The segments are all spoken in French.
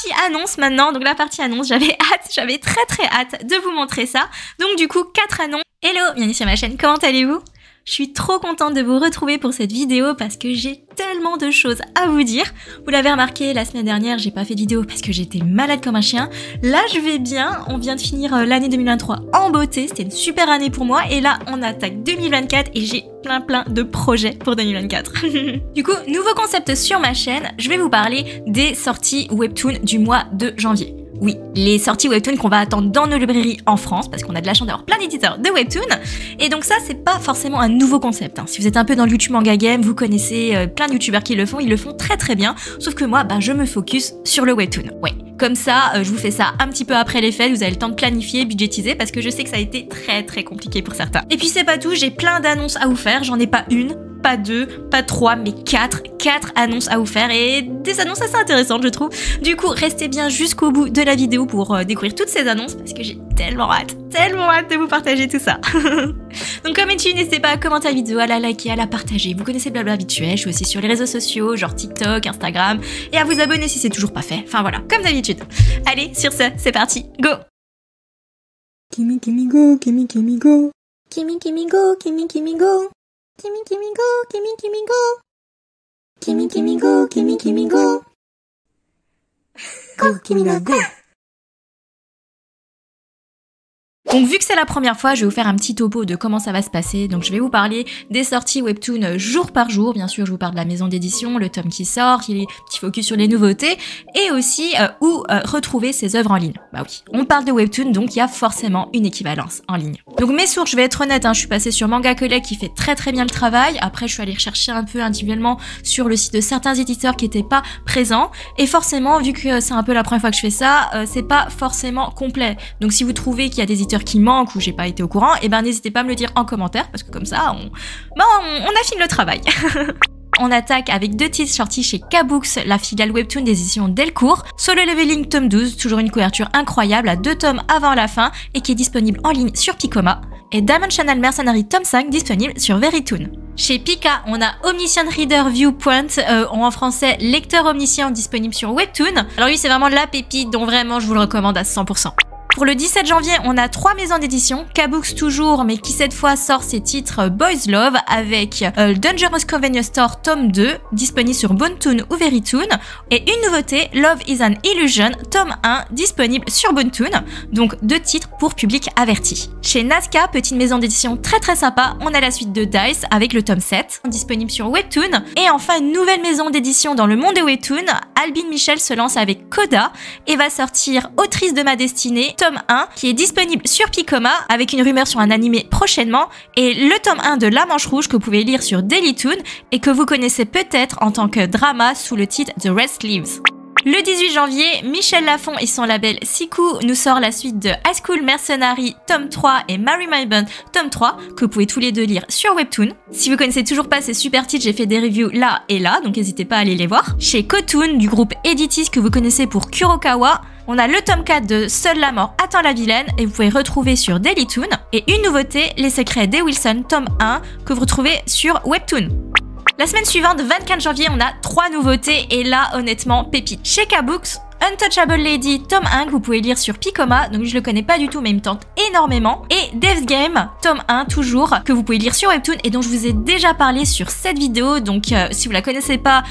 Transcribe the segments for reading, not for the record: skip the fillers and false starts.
partie annonce maintenant. Donc la partie annonce, j'avais très hâte de vous montrer ça. Donc du coup, 4 annonces. Hello, bienvenue sur ma chaîne, comment allez-vous? Je suis trop contente de vous retrouver pour cette vidéo parce que j'ai tellement de choses à vous dire. Vous l'avez remarqué, la semaine dernière, j'ai pas fait de vidéo parce que j'étais malade comme un chien. Là, je vais bien. On vient de finir l'année 2023 en beauté. C'était une super année pour moi. Et là, on attaque 2024 et j'ai plein de projets pour 2024. Du coup, nouveau concept sur ma chaîne. Je vais vous parler des sorties Webtoon du mois de janvier. Oui, les sorties Webtoon qu'on va attendre dans nos librairies en France, parce qu'on a de la chance d'avoir plein d'éditeurs de Webtoon. Et donc ça, c'est pas forcément un nouveau concept. Si vous êtes un peu dans le YouTube Manga Game, vous connaissez plein de youtubeurs qui le font, ils le font très bien. Sauf que moi, je me focus sur le Webtoon. Ouais, comme ça, je vous fais ça un petit peu après les fêtes, vous avez le temps de planifier, budgétiser, parce que je sais que ça a été très compliqué pour certains. Et puis c'est pas tout, j'ai plein d'annonces à vous faire, j'en ai pas une, pas deux, pas trois, mais quatre annonces à vous faire et des annonces assez intéressantes je trouve. Du coup, restez bien jusqu'au bout de la vidéo pour découvrir toutes ces annonces parce que j'ai tellement hâte de vous partager tout ça. Donc comme d'habitude, n'hésitez pas à commenter la vidéo, à la liker, à la partager. Vous connaissez le blabla habituel, je suis aussi sur les réseaux sociaux, genre TikTok, Instagram, et à vous abonner si c'est toujours pas fait. Enfin voilà, comme d'habitude. Allez, sur ce, c'est parti, go! Kimi Kimi go, Kimi Kimi go. Kimi Kimi go, Kimi Kimi go. Kimi Kimi go, Kimi Kimi go. Kimi Kimi go, Kimi Kimi go. Go, Kimi la go. Donc vu que c'est la première fois, je vais vous faire un petit topo de comment ça va se passer. Donc je vais vous parler des sorties Webtoon jour par jour. Bien sûr, je vous parle de la maison d'édition, le tome qui sort, les petits focus sur les nouveautés et aussi où retrouver ses œuvres en ligne. Bah oui, on parle de Webtoon, donc il y a forcément une équivalence en ligne. Donc mes sources, je vais être honnête, je suis passée sur Manga Collect qui fait très bien le travail. Après, je suis allée rechercher un peu individuellement sur le site de certains éditeurs qui n'étaient pas présents. Et forcément, vu que c'est un peu la première fois que je fais ça, c'est pas forcément complet. Donc si vous trouvez qu'il y a des éditeurs qui manquent ou j'ai pas été au courant, et n'hésitez pas à me le dire en commentaire parce que comme ça on affine le travail. On attaque avec 2 titres sortis chez K-Books, la filiale Webtoon des éditions Delcourt. Solo Leveling tome 12, toujours une couverture incroyable à 2 tomes avant la fin et qui est disponible en ligne sur Picoma. Et Diamond Channel Mercenary tome 5 disponible sur Verytoon. Chez Pika, on a Omniscient Reader Viewpoint, en français Lecteur Omniscient disponible sur Webtoon. Alors lui c'est vraiment la pépite dont vraiment je vous le recommande à 100%. Pour le 17 janvier, on a 3 maisons d'édition, K-Books toujours, mais qui cette fois sort ses titres Boys Love avec Dangerous Convenience Store tome 2, disponible sur Bontoon ou Verytoon, et une nouveauté, Love is an Illusion tome 1, disponible sur Bontoon, donc 2 titres pour public averti. Chez Nazca, petite maison d'édition très sympa, on a la suite de Dice avec le tome 7, disponible sur Webtoon, et enfin une nouvelle maison d'édition dans le monde de Webtoon, Albin Michel se lance avec Coda et va sortir Autrice de ma destinée, tome 1 qui est disponible sur Picoma avec une rumeur sur un animé prochainement et le tome 1 de La Manche Rouge que vous pouvez lire sur Dailytoon et que vous connaissez peut-être en tant que drama sous le titre The Red Sleeves. Le 18 janvier, Michel Lafon et son label Siku nous sort la suite de High School Mercenary tome 3 et Marry My Band tome 3 que vous pouvez tous les deux lire sur Webtoon. Si vous connaissez toujours pas ces super titres, j'ai fait des reviews là et là, donc n'hésitez pas à aller les voir. Chez Kotoon du groupe Editis que vous connaissez pour Kurokawa, on a le tome 4 de Seule la mort attend la vilaine et vous pouvez retrouver sur Dailytoon. Et une nouveauté, Les secrets des Wilson tome 1 que vous retrouvez sur Webtoon. La semaine suivante, 24 janvier, on a 3 nouveautés et là, honnêtement, pépite. Chez K-Books, Untouchable Lady tome 1 que vous pouvez lire sur Picoma, donc je le connais pas du tout mais il me tente énormément. Et Dev's Game tome 1 toujours, que vous pouvez lire sur Webtoon et dont je vous ai déjà parlé sur cette vidéo, donc si vous la connaissez pas,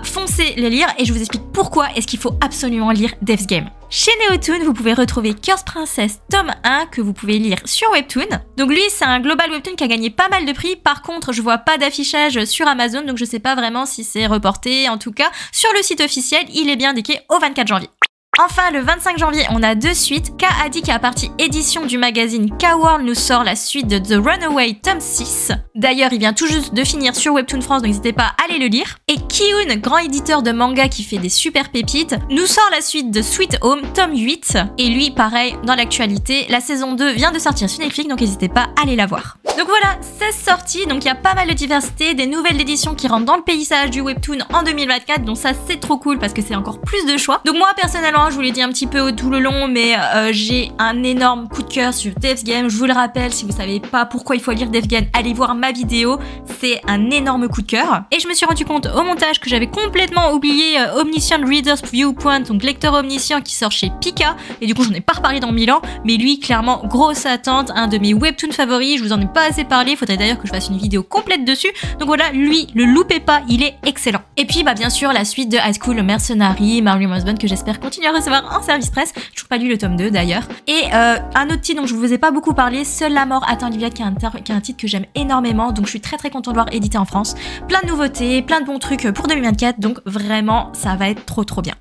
foncez les lire et je vous explique pourquoi est-ce qu'il faut absolument lire Dev's Game. Chez Neotoon, vous pouvez retrouver Curse Princess tome 1 que vous pouvez lire sur Webtoon. Donc lui, c'est un global Webtoon qui a gagné pas mal de prix. Par contre, je vois pas d'affichage sur Amazon, donc je sais pas vraiment si c'est reporté. En tout cas, sur le site officiel, il est bien indiqué au 24 janvier. Enfin, le 25 janvier, on a 2 suites. K.A.D. qui est à partie édition du magazine K-World nous sort la suite de The Runaway tome 6. D'ailleurs, il vient tout juste de finir sur Webtoon France, donc n'hésitez pas à aller le lire. Et Kiun, grand éditeur de manga qui fait des super pépites, nous sort la suite de Sweet Home tome 8. Et lui, pareil, dans l'actualité, la saison 2 vient de sortir sur Netflix, donc n'hésitez pas à aller la voir. Donc voilà, 16 sorties, donc il y a pas mal de diversité, des nouvelles éditions qui rentrent dans le paysage du webtoon en 2024, donc ça c'est trop cool parce que c'est encore plus de choix. Donc moi personnellement, je vous l'ai dit un petit peu tout le long, mais j'ai un énorme coup de cœur sur Devs Game. Je vous le rappelle, si vous savez pas pourquoi il faut lire Devs Game, allez voir ma vidéo, c'est un énorme coup de cœur. Et je me suis rendu compte au montage que j'avais complètement oublié Omniscient Reader's Viewpoint, donc lecteur omniscient qui sort chez Pika, et du coup j'en ai pas reparlé dans 1000 ans, mais lui clairement grosse attente, un de mes webtoons favoris, je vous en ai pas assez parlé, faudrait d'ailleurs que je fasse une vidéo complète dessus, donc voilà, lui, le loupez pas, il est excellent. Et puis bah bien sûr la suite de High School Mercenary, Marley Husband que j'espère continuer à recevoir en service presse, j'ai toujours pas lu le tome 2 d'ailleurs. Et un autre titre dont je vous ai pas beaucoup parlé, Seule la mort atteint Olivia, qui est un titre que j'aime énormément, donc je suis très content de voir édité en France, plein de nouveautés, plein de bons trucs pour 2024, donc vraiment ça va être trop bien.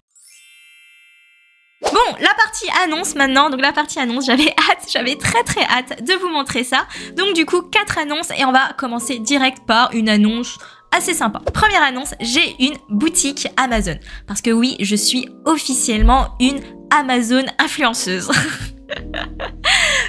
Bon, la partie annonce maintenant, donc la partie annonce, j'avais très hâte de vous montrer ça. Donc du coup, 4 annonces et on va commencer direct par une annonce assez sympa. Première annonce, j'ai une boutique Amazon. Parce que oui, je suis officiellement une Amazon influenceuse.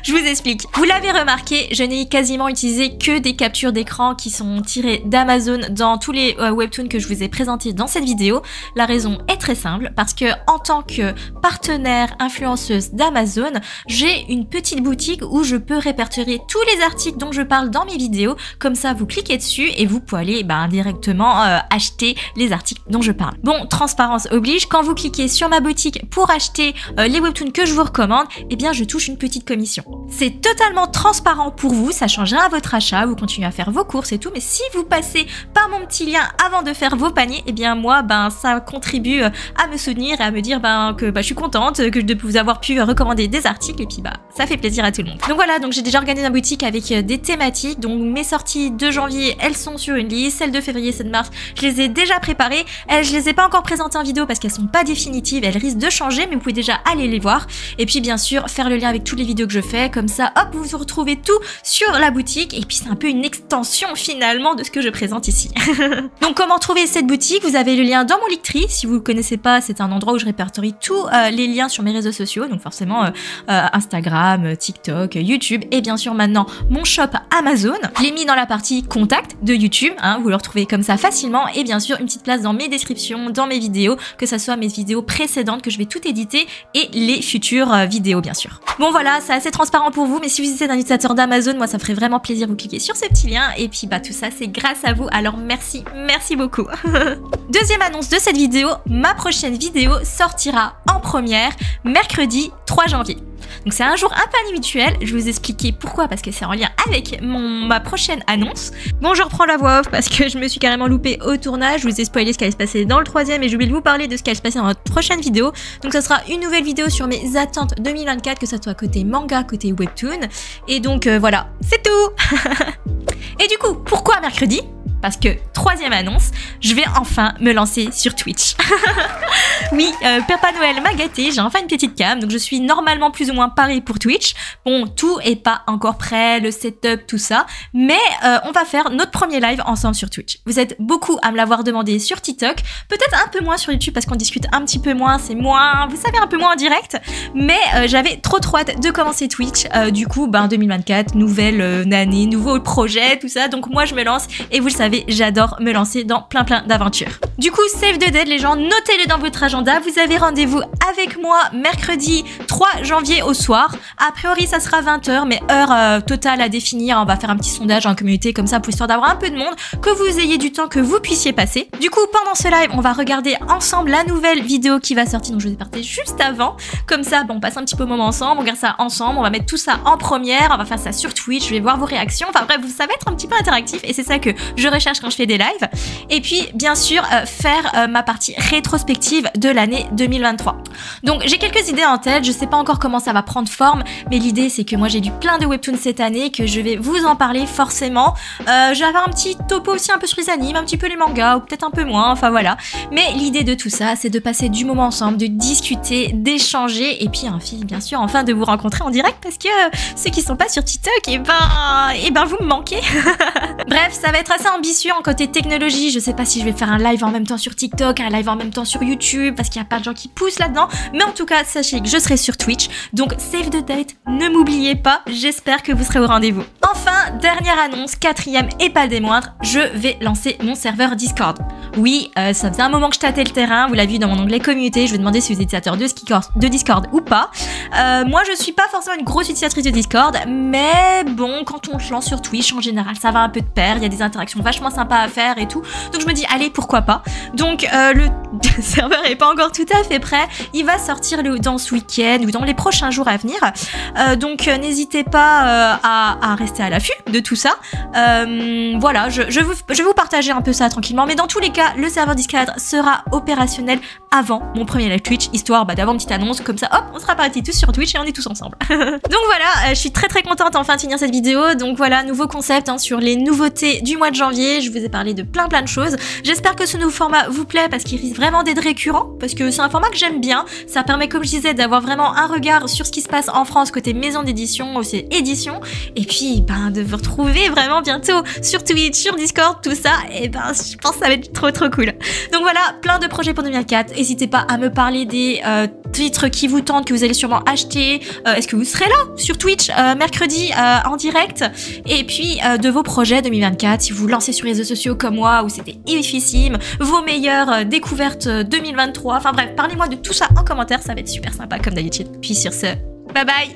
Je vous explique. Vous l'avez remarqué, je n'ai quasiment utilisé que des captures d'écran qui sont tirées d'Amazon dans tous les webtoons que je vous ai présentés dans cette vidéo. La raison est très simple, parce que en tant que partenaire influenceuse d'Amazon, j'ai une petite boutique où je peux répertorier tous les articles dont je parle dans mes vidéos. Comme ça, vous cliquez dessus et vous pouvez aller directement acheter les articles dont je parle. Bon, transparence oblige, quand vous cliquez sur ma boutique pour acheter les webtoons que je vous recommande, eh bien je touche une petite commission. C'est totalement transparent pour vous, ça change rien à votre achat, vous continuez à faire vos courses et tout, mais si vous passez par mon petit lien avant de faire vos paniers, eh bien moi, ça contribue à me soutenir et à me dire que je suis contente de vous avoir pu recommander des articles, et puis ça fait plaisir à tout le monde. Donc voilà, donc j'ai déjà organisé ma boutique avec des thématiques, donc mes sorties de janvier, elles sont sur une liste, celles de février, celles de mars, je les ai déjà préparées, je les ai pas encore présentées en vidéo parce qu'elles sont pas définitives, elles risquent de changer, mais vous pouvez déjà aller les voir, et puis bien sûr, faire le lien avec toutes les vidéos que je fais, comme ça, hop, vous retrouvez tout sur la boutique, et puis c'est un peu une extension finalement de ce que je présente ici. Donc comment trouver cette boutique? Vous avez le lien dans mon Linktree, si vous ne connaissez pas, c'est un endroit où je répertorie tous les liens sur mes réseaux sociaux, donc forcément Instagram, TikTok, YouTube, et bien sûr maintenant mon shop Amazon. Je l'ai mis dans la partie contact de YouTube, vous le retrouvez comme ça facilement, et bien sûr une petite place dans mes descriptions, dans mes vidéos, que ça soit mes vidéos précédentes que je vais tout éditer, et les futures vidéos bien sûr. Bon voilà, c'est assez transparent pour vous, mais si vous êtes un utilisateur d'Amazon, moi ça me ferait vraiment plaisir, vous cliquez sur ce petit lien, et puis tout ça c'est grâce à vous, alors merci beaucoup. Deuxième annonce de cette vidéo, ma prochaine vidéo sortira en première mercredi 3 janvier. Donc c'est un jour un peu inhabituel, je vais vous expliquer pourquoi, parce que c'est en lien avec ma prochaine annonce. Bon, je reprends la voix off parce que je me suis carrément loupée au tournage, je vous ai spoilé ce qui allait se passer dans le troisième et j'ai oublié de vous parler de ce qui allait se passer dans notre prochaine vidéo. Donc ça sera une nouvelle vidéo sur mes attentes 2024, que ça soit côté manga, côté webtoon. Et donc voilà, c'est tout. Et du coup, pourquoi mercredi? Parce que, troisième annonce, je vais enfin me lancer sur Twitch. Oui, Papa Noël m'a gâté, j'ai enfin une petite cam, donc je suis normalement plus ou moins parée pour Twitch. Bon, tout est pas encore prêt, le setup, tout ça, mais on va faire notre premier live ensemble sur Twitch. Vous êtes beaucoup à me l'avoir demandé sur TikTok, peut-être un peu moins sur YouTube parce qu'on discute un petit peu moins, c'est moins, vous savez, un peu moins en direct, mais j'avais trop hâte de commencer Twitch. Du coup, 2024, nouvelle année, nouveau projet, tout ça, donc moi je me lance, et vous le savez, j'adore me lancer dans plein d'aventures. Du coup, Save the Dead, les gens, notez-le dans votre agenda. Vous avez rendez-vous avec moi mercredi 3 janvier au soir. A priori, ça sera 20h, mais heure totale à définir. On va faire un petit sondage en communauté comme ça pour histoire d'avoir un peu de monde, que vous ayez du temps, que vous puissiez passer. Du coup, pendant ce live, on va regarder ensemble la nouvelle vidéo qui va sortir. Donc, je vous ai partagé juste avant. Comme ça, on passe un petit peu de moment ensemble, on regarde ça ensemble, on va mettre tout ça en première, on va faire ça sur Twitch, je vais voir vos réactions. Enfin bref, ça va être un petit peu interactif et c'est ça que je recherche quand je fais des lives. Et puis, bien sûr, faire ma partie rétrospective de l'année 2023. Donc, j'ai quelques idées en tête, je sais pas encore comment ça va prendre forme, mais l'idée, c'est que moi, j'ai lu plein de webtoons cette année, que je vais vous en parler forcément. Je vais avoir un petit topo aussi un peu sur les animes, un petit peu les mangas, ou peut-être un peu moins, enfin voilà. Mais l'idée de tout ça, c'est de passer du moment ensemble, de discuter, d'échanger, et puis, bien sûr, enfin, de vous rencontrer en direct, parce que ceux qui sont pas sur TikTok, et ben vous me manquez. Bref, ça va être assez ambitieux en côté technologie. Je sais pas si je vais faire un live en même temps sur TikTok, un live en même temps sur YouTube, parce qu'il y a pas de gens qui poussent là-dedans. Mais en tout cas, sachez que je serai sur Twitch. Donc, save the date, ne m'oubliez pas. J'espère que vous serez au rendez-vous. Enfin, dernière annonce, quatrième et pas des moindres, je vais lancer mon serveur Discord. Oui, ça faisait un moment que je tâtais le terrain, vous l'avez vu dans mon onglet communauté, je vais demander si vous êtes utilisateur de Discord ou pas. Moi je suis pas forcément une grosse utilisatrice de Discord, mais bon, quand on se lance sur Twitch, en général ça va un peu de pair, il y a des interactions vachement sympas à faire et tout, donc je me dis allez pourquoi pas. Donc le serveur est pas encore tout à fait prêt, il va sortir dans ce week-end ou dans les prochains jours à venir, donc n'hésitez pas à rester à l'affût de tout ça. Voilà, je vais vous partager un peu ça tranquillement, mais dans tous les cas, le serveur Discord sera opérationnel avant mon premier live Twitch, histoire d'avoir une petite annonce, comme ça hop, on sera partis tous sur Twitch et on est tous ensemble. Donc voilà, je suis très contente enfin de finir cette vidéo, donc voilà, nouveau concept sur les nouveautés du mois de janvier, je vous ai parlé de plein de choses, j'espère que ce nouveau format vous plaît parce qu'il risque vraiment d'être récurrent, parce que c'est un format que j'aime bien, ça permet comme je disais d'avoir vraiment un regard sur ce qui se passe en France côté maison d'édition, aussi édition, et puis de vous retrouver vraiment bientôt sur Twitch, sur Discord, tout ça, et je pense que ça va être trop cool. Donc voilà, plein de projets pour 2024, n'hésitez pas à me parler des titres qui vous tentent, que vous allez sûrement acheter, est-ce que vous serez là sur Twitch mercredi en direct, et puis de vos projets 2024, si vous vous lancez sur les réseaux sociaux comme moi, où c'était effissime, vos meilleures découvertes 2023, enfin bref, parlez-moi de tout ça en commentaire, ça va être super sympa comme d'habitude. Puis sur ce, bye bye.